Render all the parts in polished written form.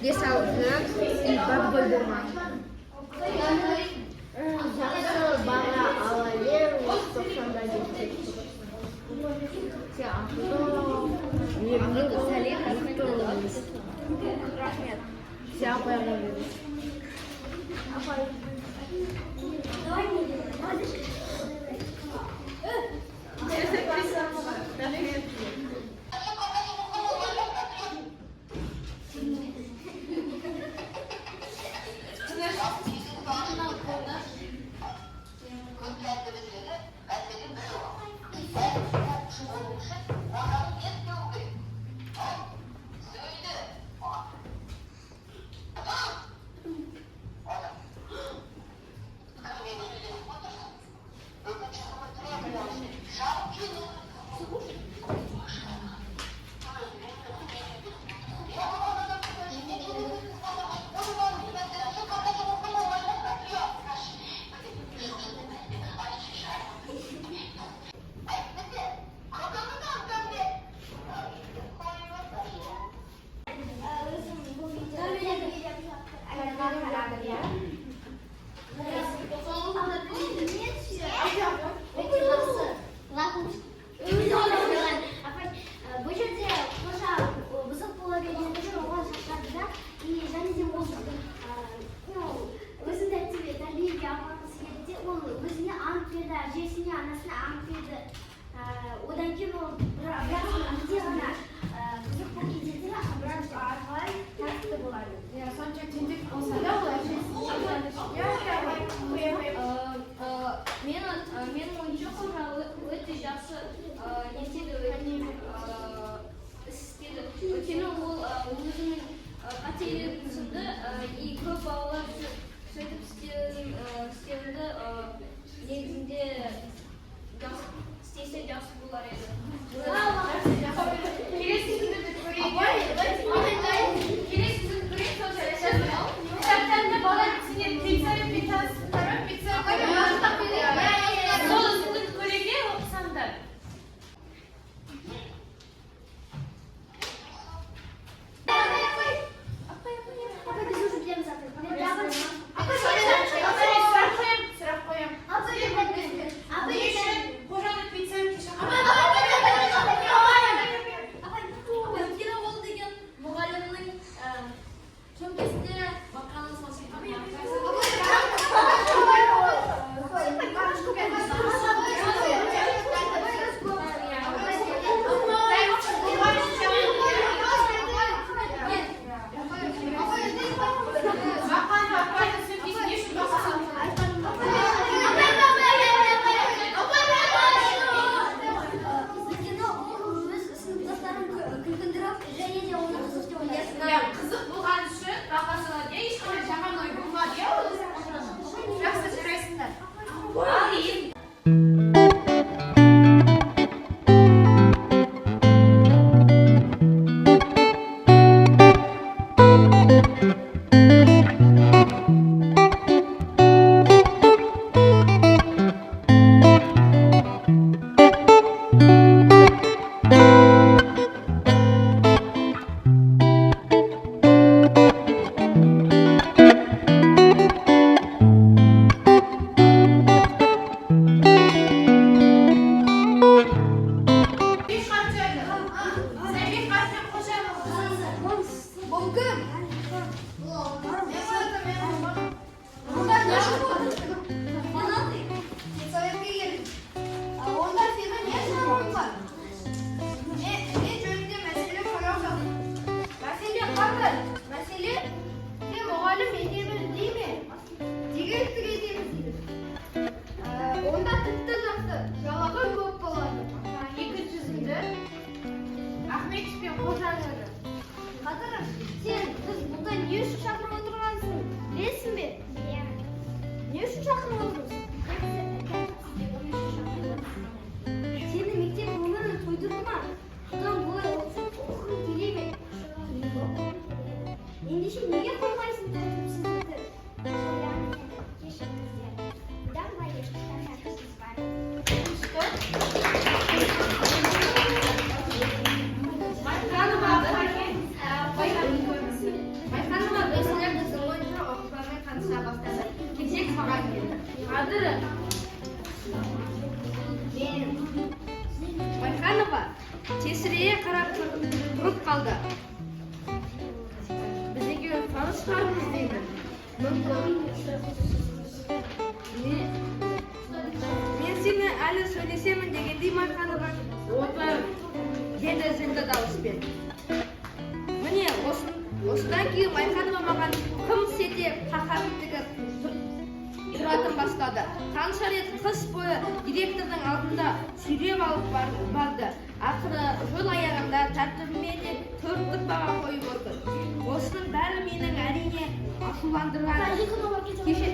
денсаулығыңа бабгөл болма. Жақсы баға ала бер, 90-да жетпек. Сен ақылды, мейірімді, Сәлем, рахмет. рахмет. Сен апайға бересің. Апай. Одан кейін ол біраз неде ғана қызық болып кетеді, бірақ арқалай тәртіпті болады. Сонша тентек болса да ол Менің ойымша қожа өте жақсы не істеді, істеді. Өйткені ол өзінің қателігін түсінді и көп балалар сөйтіп істеуді негізінде істесе жақсы болар еді. Келесі күнді көрейік. Кітаптарында бала сенен пиццамен сол үстін көреге оқысаңдар. Қызық болған үшін бағасына де ешқандай жаман ой болмады, иә ол жақсы жарайсыңдар. Ал енді Сен қыз бұнда не үшін шақырып отырғансың? Білесің бе? Иә. Не үшін шақырып отырсың? Сені мектеп өмірі тойдырды ма? Бұдан бұлай оқығың келе ме? Ендеше неге қоймайсың тәртіпсіздікті? Кешіріңіздер. Бұдан былай ешқашан шақырыспаймын. шығармыз деймін. Мүмкін. Мен сені әлі сөйлесемін дегендей майқанова. Отыр, деді зілді дауыспен. Міне, осыдан кейін майқанова маған қымс ете қақағып тігіп тұратын бастады. Қанша рет қыс бойы директордың алдында сүйреп алып барды. Ақыры жол аяғында тәртібіме де 4 баға қойып отыр. Осының бәрі менің әрине ашуландырған. Кеше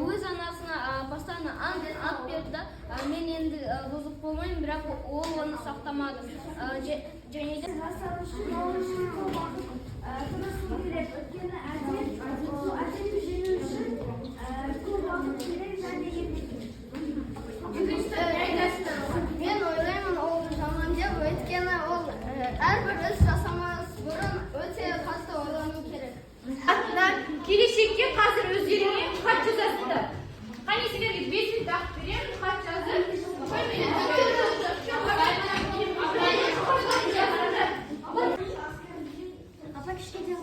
өз анасына постоянно ант берді. Мен енді бұзық болмаймын, бірақ ол оны сақтамады. Және де мен ойлаймын, ол жаман деп, өйткені ол әрбір іс жасамас бұрын өте қатты ойлану керек. Келешекке қазір өздеріңе хат жазасыздар. Қане сендерге 5 минут уақыт беремін, хат жазып. Апа кішкене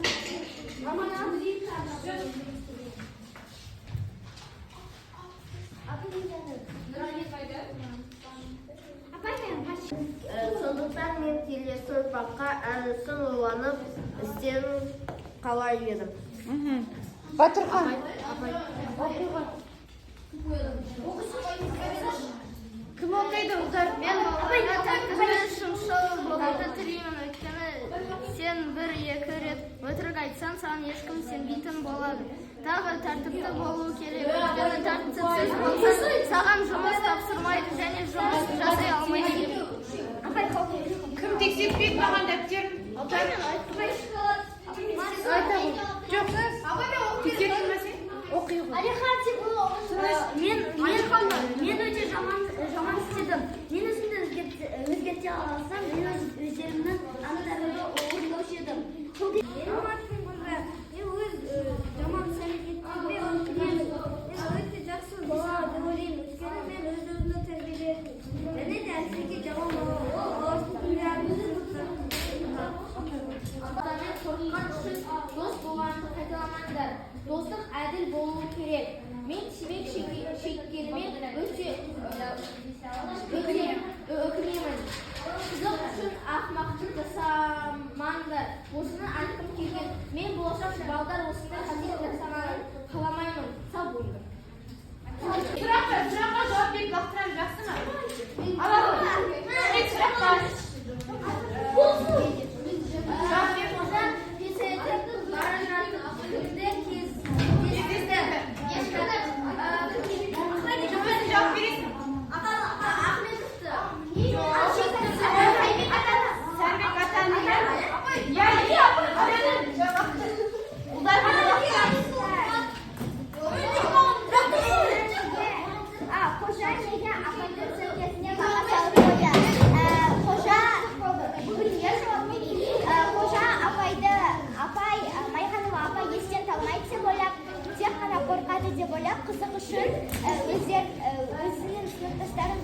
сондықтан мен келесі ұрпаққа әлісін ойланып істерін қалай едім. Батырхан. Кім оқиды ұлдар? Мен балаларға тәртібі шыншыл болуды тілеймін, өйткені сен 1-2 рет өтірік айтсаң, саған ешкім сенбейтін болады. Тағы тәртіпті болу керек, өйткені тәртіпсіз болсаң, саған жұмыс тапсырмайды және жұмыс жасай алмайды. Кім тексерпейді маған дәптерін? Айтпай. Айтамын. Жоқ, тексердің бе сен? Мен өте жаман істедім. Мен өзімді өзгерте алсам, мен өздерімнің аңдарымды орындаушы едім. Менің атым бұнда, мен өз жаман іс-әрекеттерімде мен өте жақсы бала деп ойлаймын. Өйткені мен өз-өзімді тәрбиеледім. Және де әсіресе жаман бала ол Атамен қорыққан үшін дос болғанды қайталамаңдар. Достық әділ болуы керек. Мен темек шеккенімен өте өкінемін. Қызық үшін ақымақтық жасамаңдар. Осыны айтқым келген. Мен болашақ балдар осындай қасиет жасағанын қаламаймын. Сау болыңдар. Сұраққа жауап беріп лақтырамын, жақсы ма? Аламын. Сұраққа. Тек қана қорқады деп ойлап, қызық үшін өзінің сыныптастарын